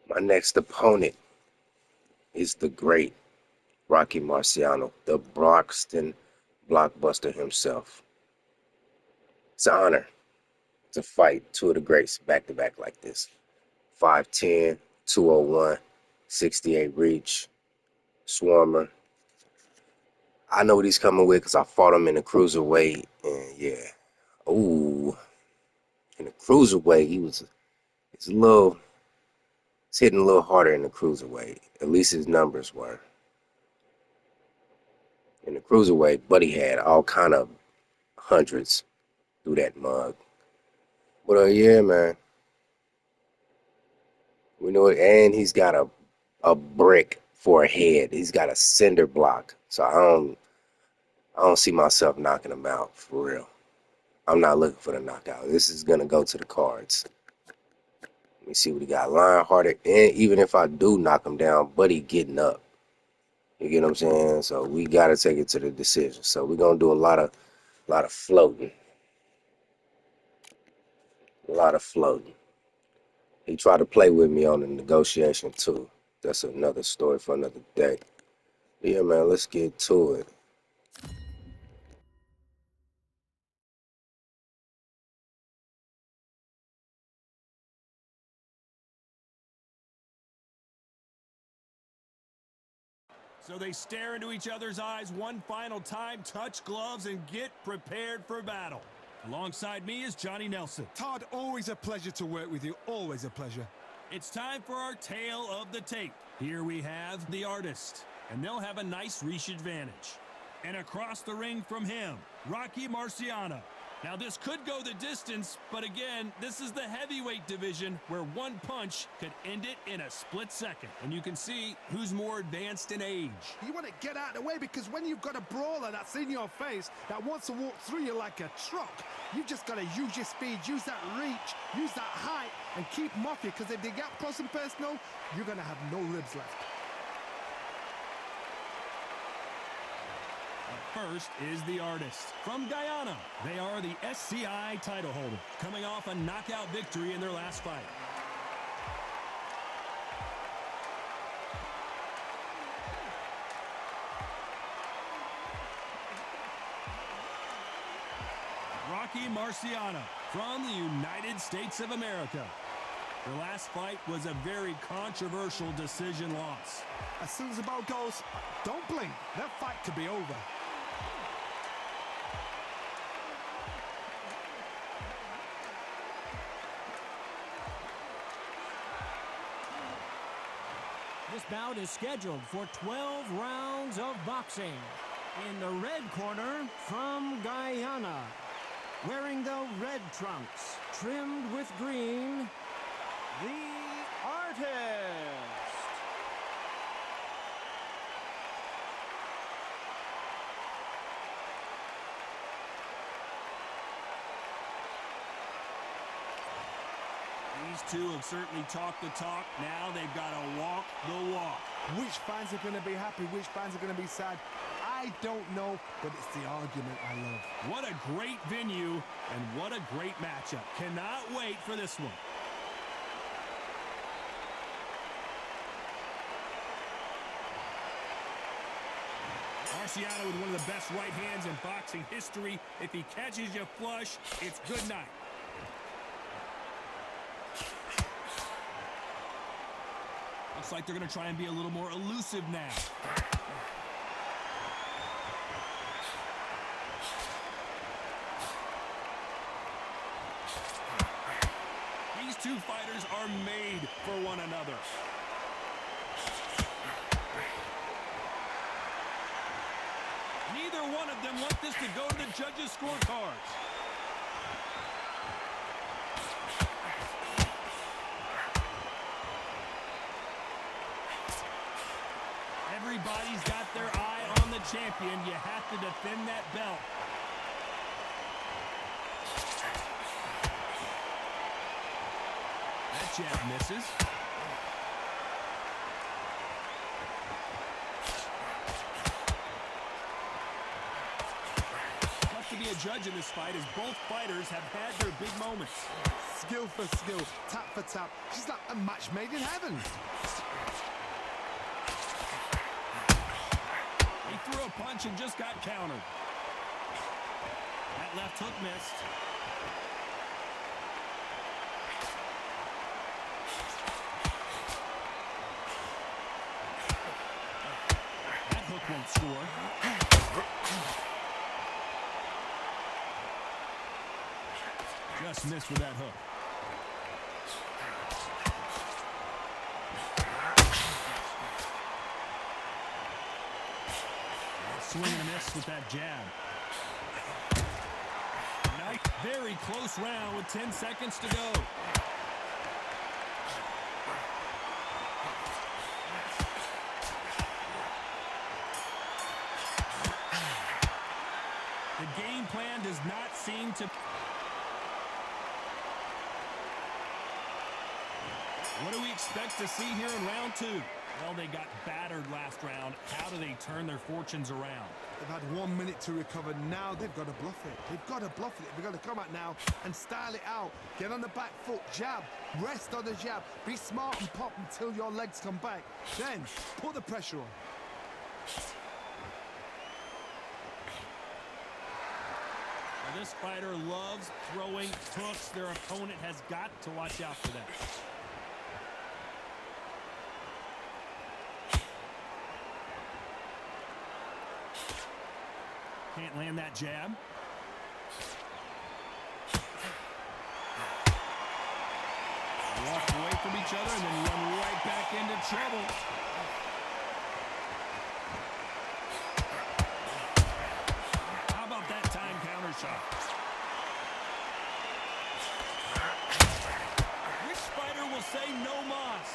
My next opponent is the great Rocky Marciano, the Broxton blockbuster himself. It's an honor to fight two of the greats back to back like this. 5'10", 201, 68 reach, Swarmer. I know what he's coming with because I fought him in the cruiserweight, and yeah. Ooh, in the cruiserweight, it's hitting a little harder in the cruiserweight. At least his numbers were. In the cruiserweight, Buddy had all kind of hundreds through that mug. But yeah, man. We know it, and he's got a brick for a head. He's got a cinder block. So I don't see myself knocking him out for real. I'm not looking for the knockout. This is gonna go to the cards. Let me see what he got. Lionhearted, and even if I do knock him down, Buddy getting up. You get what I'm saying? So we gotta take it to the decision. So we're gonna do a lot of floating. A lot of floating. He tried to play with me on the negotiation too. That's another story for another day. Yeah, man, let's get to it. So they stare into each other's eyes one final time, touch gloves, and get prepared for battle. Alongside me is Johnny Nelson. Todd, always a pleasure to work with you. Always a pleasure. It's time for our tale of the tape. Here we have the artist, and they'll have a nice reach advantage. And across the ring from him, Rocky Marciano. Now this could go the distance, but again, this is the heavyweight division where one punch could end it in a split second. And you can see who's more advanced in age. You want to get out of the way because when you've got a brawler that's in your face that wants to walk through you like a truck, you've just got to use your speed, use that reach, use that height, and keep mopping, because if they get close and personal, you're going to have no ribs left. First is the artist. From Guyana, they are the SCI title holder, coming off a knockout victory in their last fight. Rocky Marciano from the United States of America. Their last fight was a very controversial decision loss. As soon as the bell goes, don't blink. That fight could be over. This bout is scheduled for 12 rounds of boxing. In the red corner, from Guyana, wearing the red trunks, trimmed with green, the artist. These two have certainly talked the talk. Now they've got to walk the walk. Which fans are going to be happy, which fans are going to be sad, I don't know, but it's the argument I love. What a great venue, and what a great matchup. Cannot wait for this one. Marciano with one of the best right hands in boxing history. If he catches you flush, it's good night. Looks like they're going to try and be a little more elusive now. These two fighters are made for one another. Neither one of them want this to go to the judges' scorecards. Everybody's got their eye on the champion. You have to defend that belt. That jab misses. Tough to be a judge in this fight, as both fighters have had their big moments. Skill for skill, tap for tap. She's like a match made in heaven. He threw a punch and just got countered. That left hook missed. That hook won't score. Just missed with that hook. Swing and a miss with that jab. Nice, very close round with 10 seconds to go. The game plan does not seem to... What do we expect to see here in round two? Well, they got battered last round. How do they turn their fortunes around? They've had 1 minute to recover. Now they've got to bluff it. They've got to bluff it. They've got to come out now and style it out. Get on the back foot, jab, rest on the jab. Be smart and pop until your legs come back. Then put the pressure on. Now, this fighter loves throwing hooks. Their opponent has got to watch out for that. Can't land that jab. Walk away from each other and then run right back into trouble. How about that time counter shot? Which fighter will say no mas?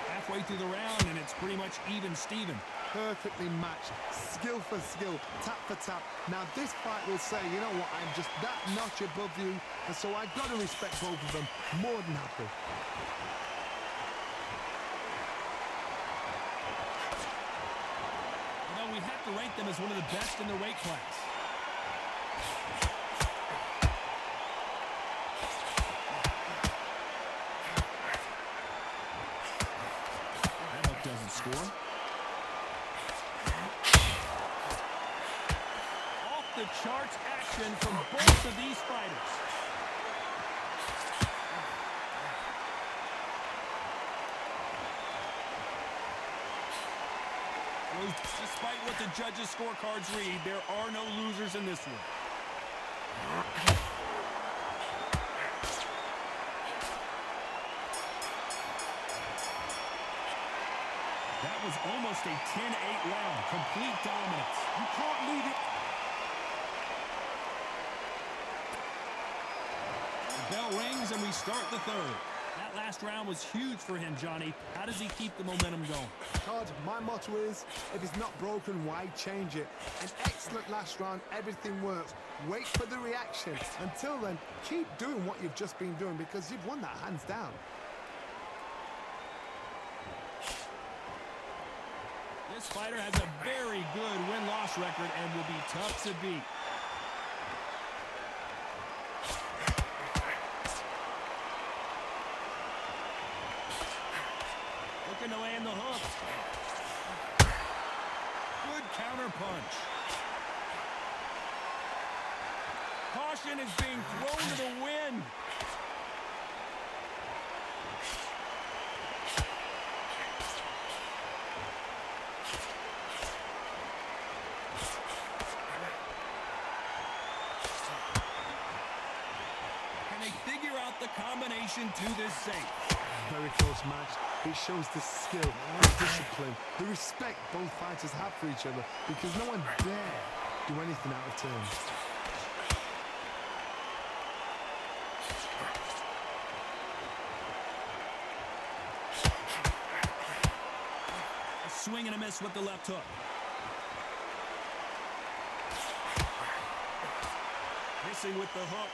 Halfway through the round and it's pretty much even Steven. Perfectly matched, skill for skill, tap for tap. Now this fight will say, you know what, I'm just that notch above you, and so I've got to respect both of them more than happy. You know, we have to rank them as one of the best in their weight class. That hook doesn't score. The charts action from both of these fighters. Well, despite what the judges' scorecards read, there are no losers in this one. That was almost a 10-8 round, complete dominance. You can't leave it. Bell rings and we start the third. That last round was huge for him, Johnny. How does he keep the momentum going? Todd, my motto is, if it's not broken, why change it? An excellent last round, everything works. Wait for the reaction. Until then, keep doing what you've just been doing because you've won that hands down. This fighter has a very good win-loss record and will be tough to beat. Looking to land the hook. Good counter punch. Caution is being thrown to the wind. Can they figure out the combination to this safe? Very close match. It shows the skill, the discipline, the respect both fighters have for each other because no one dare do anything out of turn. A swing and a miss with the left hook. Missing with the hook.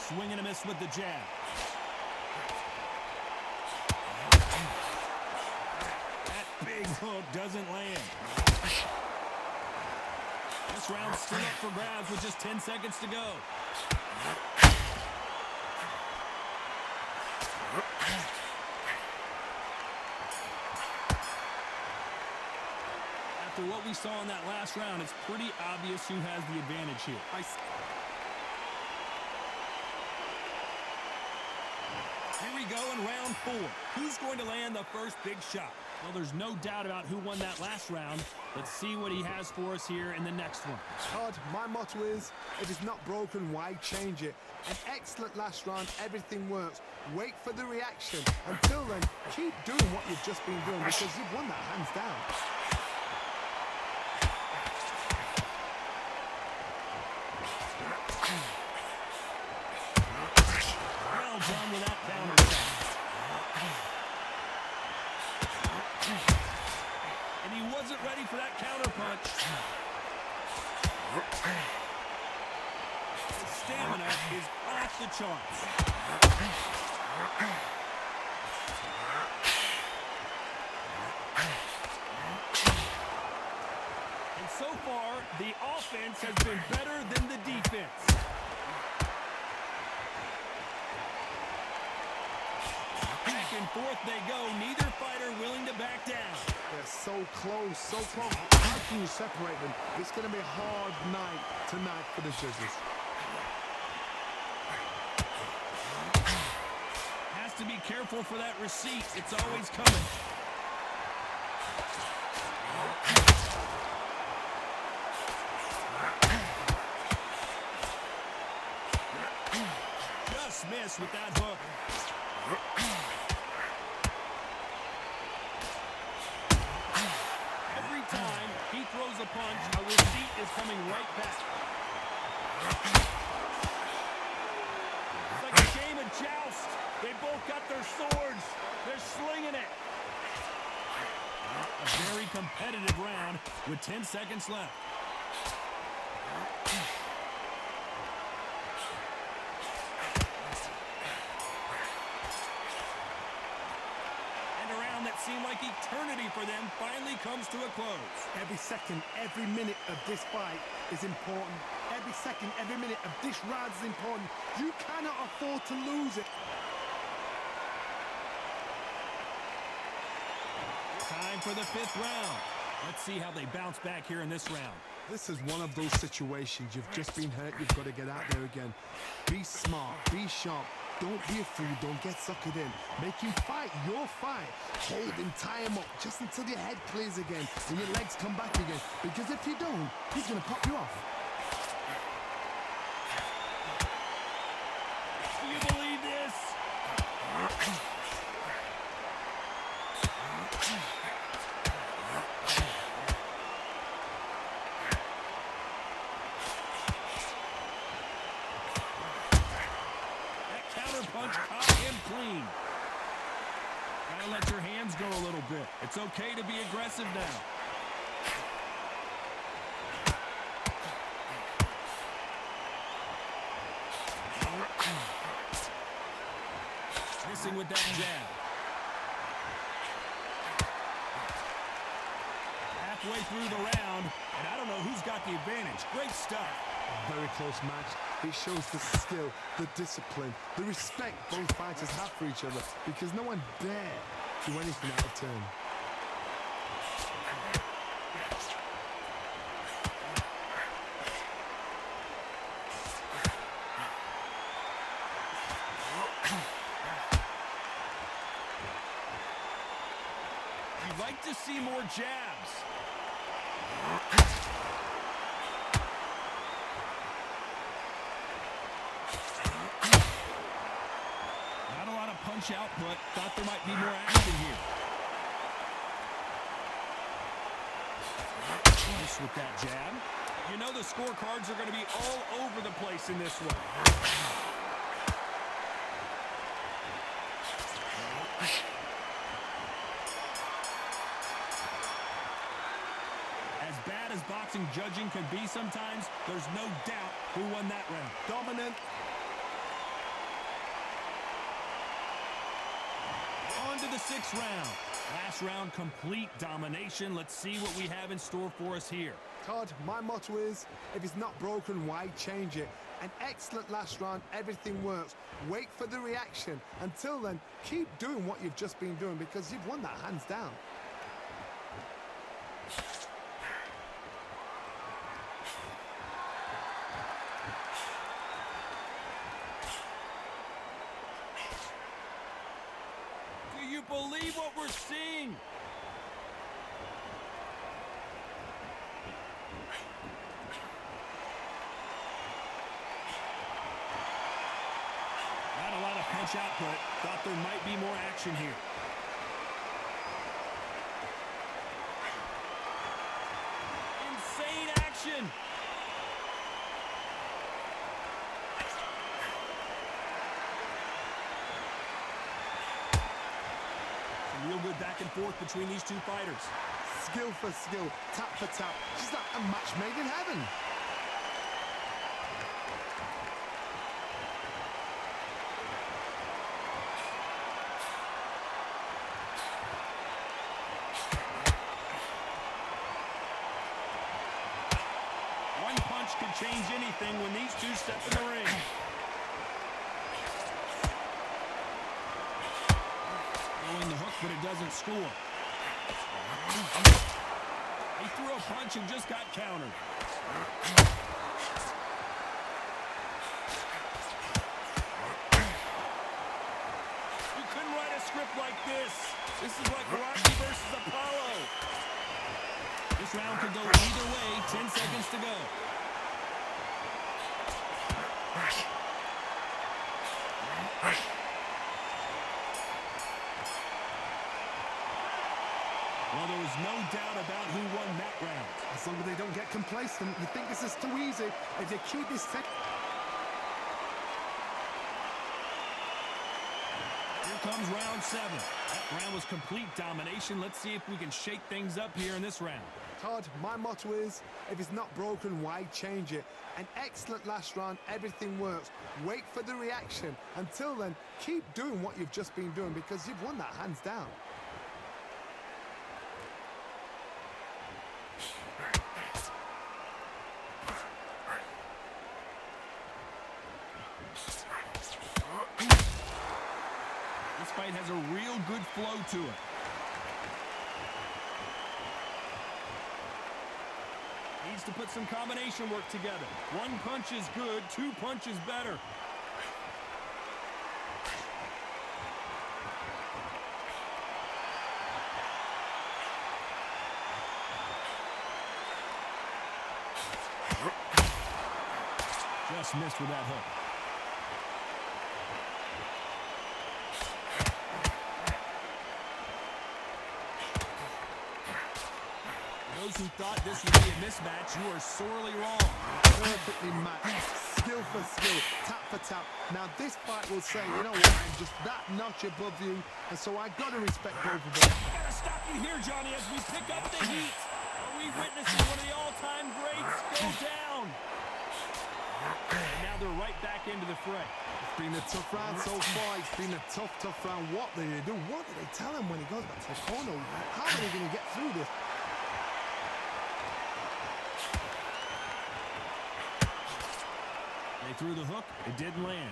Swing and a miss with the jab. Oh, doesn't land. This round's still up for grabs with just 10 seconds to go. After what we saw in that last round, it's pretty obvious who has the advantage here. Here we go in round 4. Who's going to land the first big shot? Well, there's no doubt about who won that last round. Let's see what he has for us here in the next one. Todd, my motto is, if it's not broken, why change it? An excellent last round, everything works. Wait for the reaction. Until then, keep doing what you've just been doing because you've won that hands down. Well done with that counter shot. And he wasn't ready for that counter punch. His stamina is off the charts. And so far, the offense has been better than the defense. Back and forth they go, neither fighter willing to back down. They're so close, so close. How can you separate them? It's going to be a hard night tonight for the judges. Has to be careful for that receipt. It's always coming. Just missed with that hook. Every time he throws a punch, a receipt is coming right back. It's like a game of joust. They both got their swords. They're slinging it. A very competitive round with 10 seconds left. That seemed like eternity for them finally comes to a close. Every second, every minute of this fight is important. Every second, every minute of this round is important. You cannot afford to lose it. Time for the 5th round. Let's see how they bounce back here in this round. This is one of those situations. You've just been hurt. You've got to get out there again. Be smart. Be sharp. Don't be a fool. Don't get suckered in. Make him fight your fight. Hold him, tie him up just until your head clears again and your legs come back again. Because if you don't, he's going to pop you off. Do you believe this? Punch caught him clean. Gotta let your hands go a little bit. It's okay to be aggressive now. Missing with that jab. Halfway through the round, and I don't know who's got the advantage. Great stuff. Very close match. It shows the skill, the discipline, the respect both fighters have for each other because no one dare do anything out of turn. You'd like to see more jabs. Punch output. Thought there might be more action here. Nice with that jab. You know the scorecards are going to be all over the place in this one. As bad as boxing judging can be sometimes, there's no doubt who won that round. Dominant. On to the 6th round. Last round, complete domination. Let's see what we have in store for us here. Todd, my motto is, if it's not broken, why change it? An excellent last round, everything works. Wait for the reaction. Until then, keep doing what you've just been doing because you've won that hands down. Do you believe what we're seeing? Not a lot of punch output. Thought there might be more action here. Insane action. Some real good back and forth between these two fighters. Skill for skill, tap for tap. She's like a match made in heaven. One punch could change anything when these two step in the ring. Throwing the hook, but it doesn't score. He threw a punch and just got countered. You couldn't write a script like this. This is like Rocky versus Apollo. This round could go either way. 10 seconds to go. Well, there was no doubt about who won that round. As long as they don't get complacent, you think this is too easy. If you keep this Here comes round 7. That round was complete domination. Let's see if we can shake things up here in this round. Todd, my motto is, if it's not broken, why change it? An excellent last round, everything works. Wait for the reaction. Until then, keep doing what you've just been doing because you've won that hands down. This fight has a real good flow to it. Needs to put some combination work together. One punch is good, 2 punches better. Just missed with that hook. Those who thought this would be a mismatch, you are sorely wrong. Perfectly matched, skill for skill, tap for tap. Now this fight will say, you know what, I'm just that notch above you, and so I gotta respect both of them. Gotta stop you here, Johnny, as we pick up the heat. Are we witnessing one of the all-time greats go down? And now they're right back into the fray. It's been a tough round so far. It's been a tough round. What do they do? What do they tell him when he goes back to the corner? How are they gonna get through this? They threw the hook. It didn't land.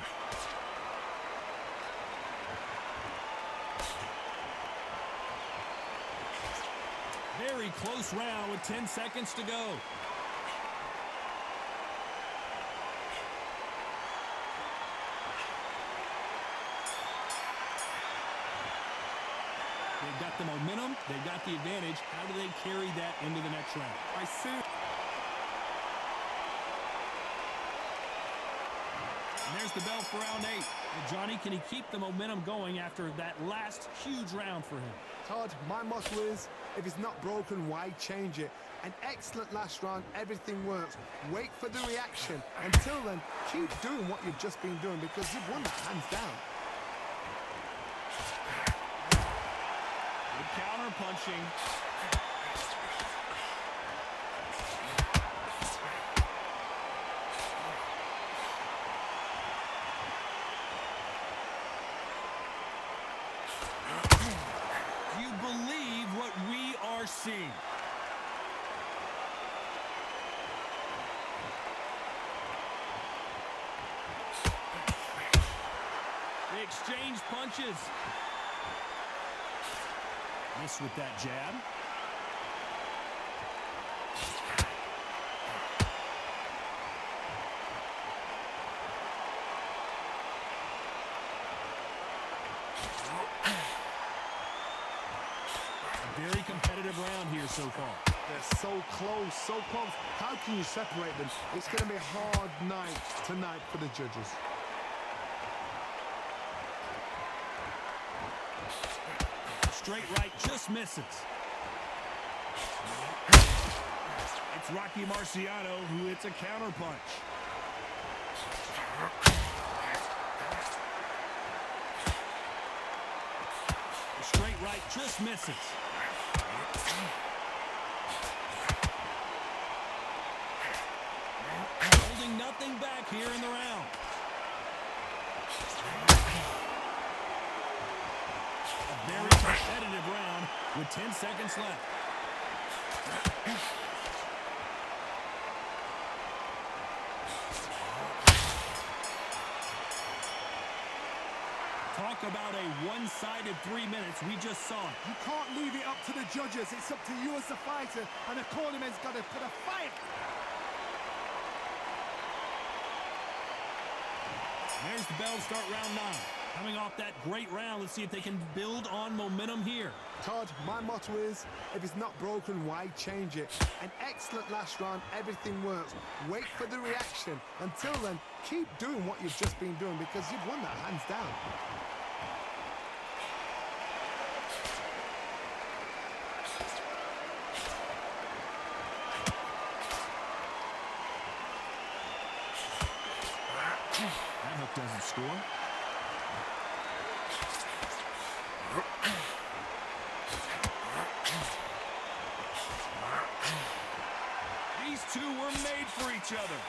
Very close round with 10 seconds to go. They've got the momentum. They've got the advantage. How do they carry that into the next round? I see. And there's the bell for round 8. Well, Johnny, can he keep the momentum going after that last huge round for him? Todd, my motto is, if it's not broken, why change it? An excellent last round, everything works. Wait for the reaction. Until then, keep doing what you've just been doing because you've won that hands down. Good counter punching. Do you believe exchange punches. Miss with that jab. A very competitive round here so far. They're so close, so close. How can you separate them? It's going to be a hard night tonight for the judges. Straight right just misses. It's Rocky Marciano who hits a counterpunch. The straight right just misses. Holding nothing back here in the round. A very competitive round with 10 seconds left. Talk about a one-sided 3 minutes. We just saw it. You can't leave it up to the judges. It's up to you as the fighter, and the cornerman's got to put a fight. There's the bell to start round 9. Coming off that great round, let's see if they can build on momentum here. Todd, my motto is, if it's not broken, why change it? An excellent last round, everything works. Wait for the reaction. Until then, keep doing what you've just been doing because you've won that hands down. That hook doesn't score. These two were made for each other.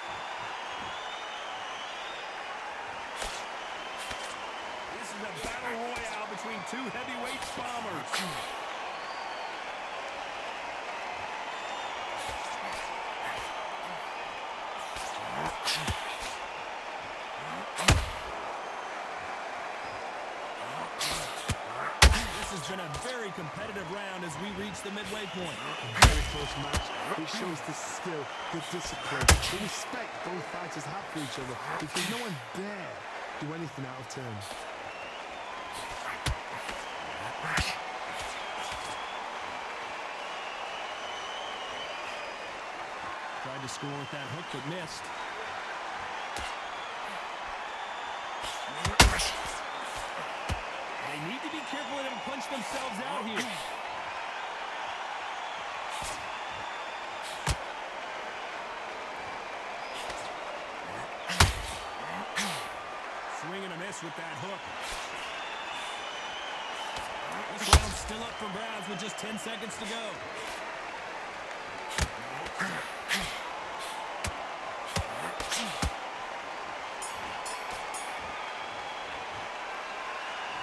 This is a battle royale between two heavyweight bombers. This has been a very competitive round as we reach the midway point. Very close match. It shows the skill, the discipline, the respect both fighters have for each other because no one dare do anything out of turn. Tried to score with that hook but missed. They need to be careful they don't punch themselves out here. Swing and a miss with that hook. This round's still up for grabs with just 10 seconds to go.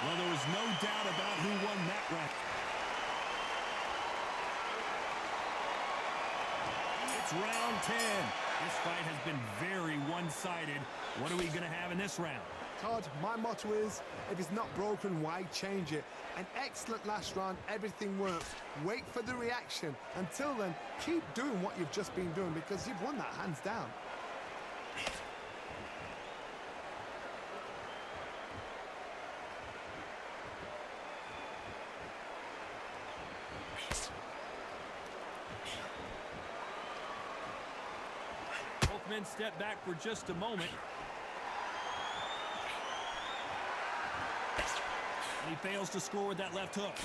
Well, there was no doubt about who won that round. It's round 10. This fight has been very one-sided. What are we going to have in this round? Todd, my motto is, if it's not broken, why change it? An excellent last round, everything works. Wait for the reaction. Until then, keep doing what you've just been doing because you've won that hands down. Both men step back for just a moment. And he fails to score with that left hook.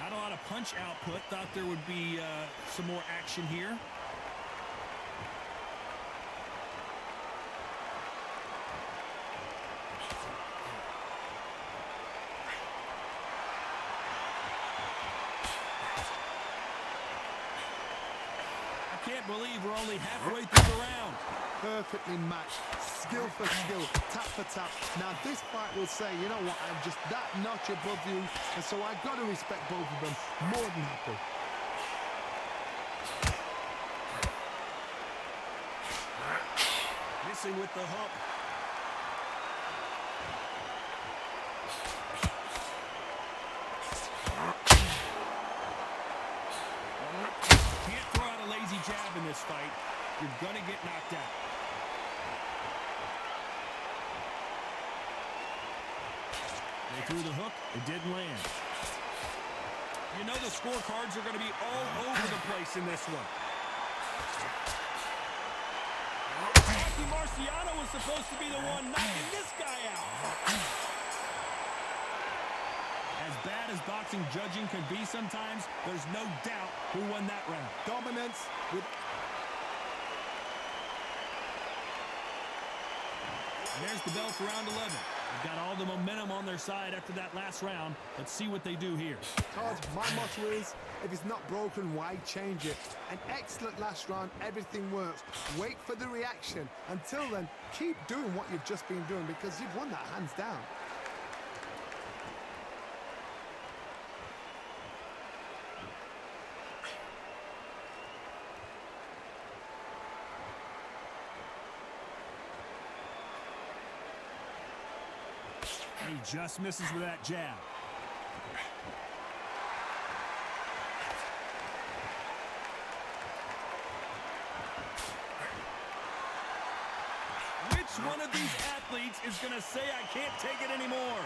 Not a lot of punch output. Thought there would be some more action here. I can't believe we're only halfway through the round. Perfectly matched, skill for skill, tap for tap. Now this fight will say, you know what, I'm just that notch above you, and so I've got to respect both of them more than happy. boxing with the hook. Can't throw out a lazy jab in this fight. You're going to get knocked out. They threw the hook. It didn't land. You know the scorecards are going to be all over the place in this one. Rocky Marciano was supposed to be the one knocking this guy out. As bad as boxing judging can be sometimes, there's no doubt who won that round. Dominance with... There's the bell for round 11. They've got all the momentum on their side after that last round. Let's see what they do here. Todd, my motto is, if it's not broken, why change it? An excellent last round, everything works. Wait for the reaction. Until then, keep doing what you've just been doing because you've won that hands down. He just misses with that jab. Which one of these athletes is going to say, I can't take it anymore?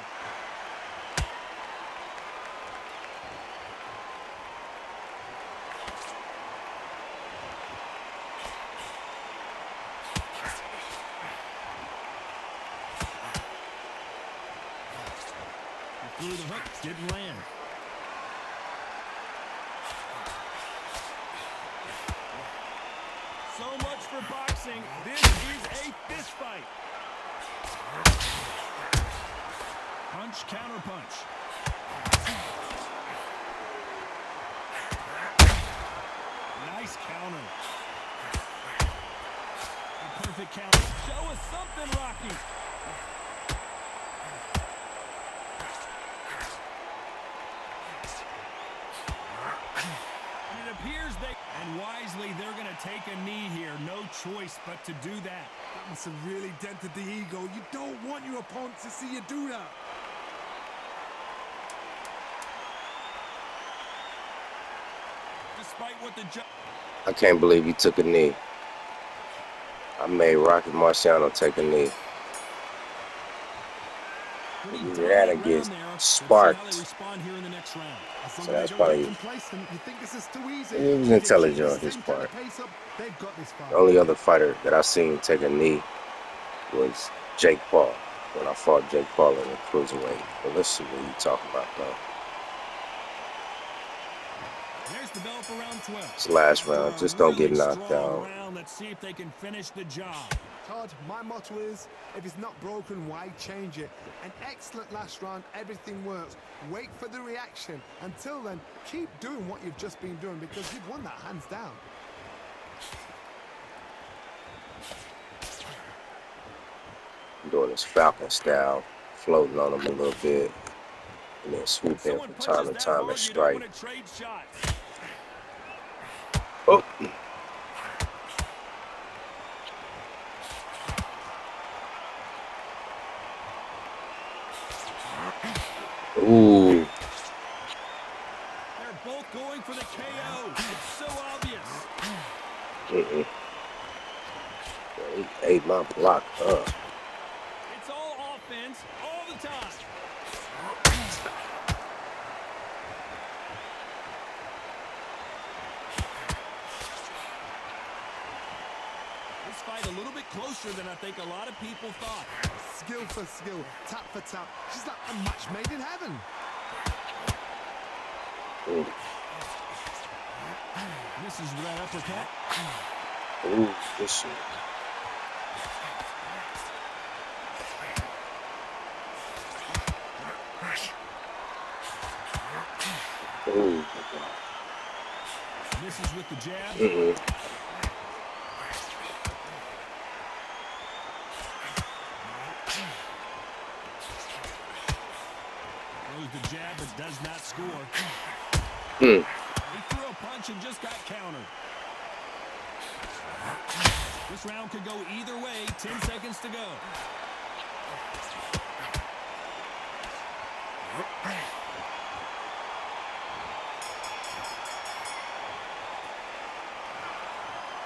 Through the hook, didn't land. So much for boxing. This is a fist fight. Punch, counter punch. Nice counter. A perfect counter. Show us something, Rocky. And wisely, they're going to take a knee here. No choice but to do that. That must have really dented the ego. You don't want your opponent to see you do that. Despite what the judge... I can't believe he took a knee. I made Rocky Marciano take a knee. That gets sparked. So that's probably... It was intelligent on his part. The only other fighter that I seen take a knee was Jake Paul, when I fought Jake Paul in the cruiserweight. But let's see what you're talking about, though. There's the bell for round 12. This last round, just don't get knocked out. Let's see if they can finish the job. Todd, my motto is, if it's not broken, why change it? An excellent last round, everything works. Wait for the reaction. Until then, keep doing what you've just been doing because you've won that hands down. I'm doing this Falcon style, floating on him a little bit, and then swoop in from time to time and strike. Oh! Ooh. They're both going for the KO. It's so obvious. He ate my block up. It's all offense all the time. This fight a little bit closer than I think a lot of people thought. Skill for skill, tap for tap. She's like a match made in heaven. Ooh. This is that uppercut. Ooh, this shit. Ooh. Misses with the jab. Throws the jab but does not score. He threw a punch and just got countered. This round could go either way. 10 seconds to go.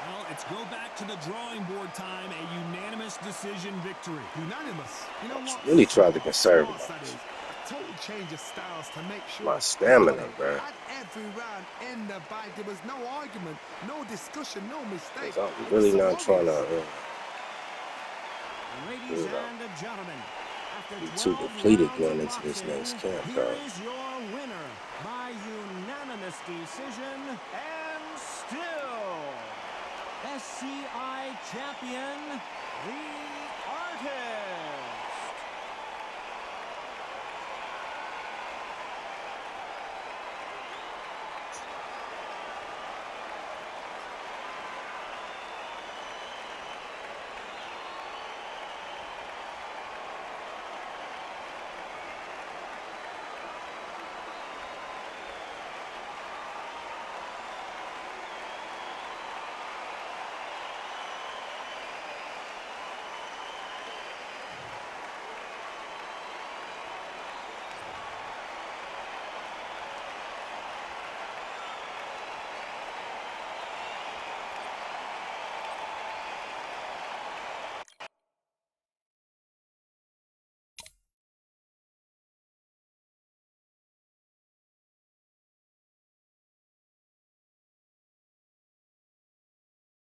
Well, it's go back to the drawing board time. A unanimous decision victory. Unanimous. You know what? Really tried to conserve Smart, it. that is. A total change of styles to make sure. My stamina, bro. Had every round in the bag. There was no argument, no discussion, no mistake. I'm It really was so not trying obvious. to Ladies and gentlemen, after be 12 too depleted rounds going of into this next boxing, camp, here dog. is your winner by unanimous decision and still SCI champion, the Artist.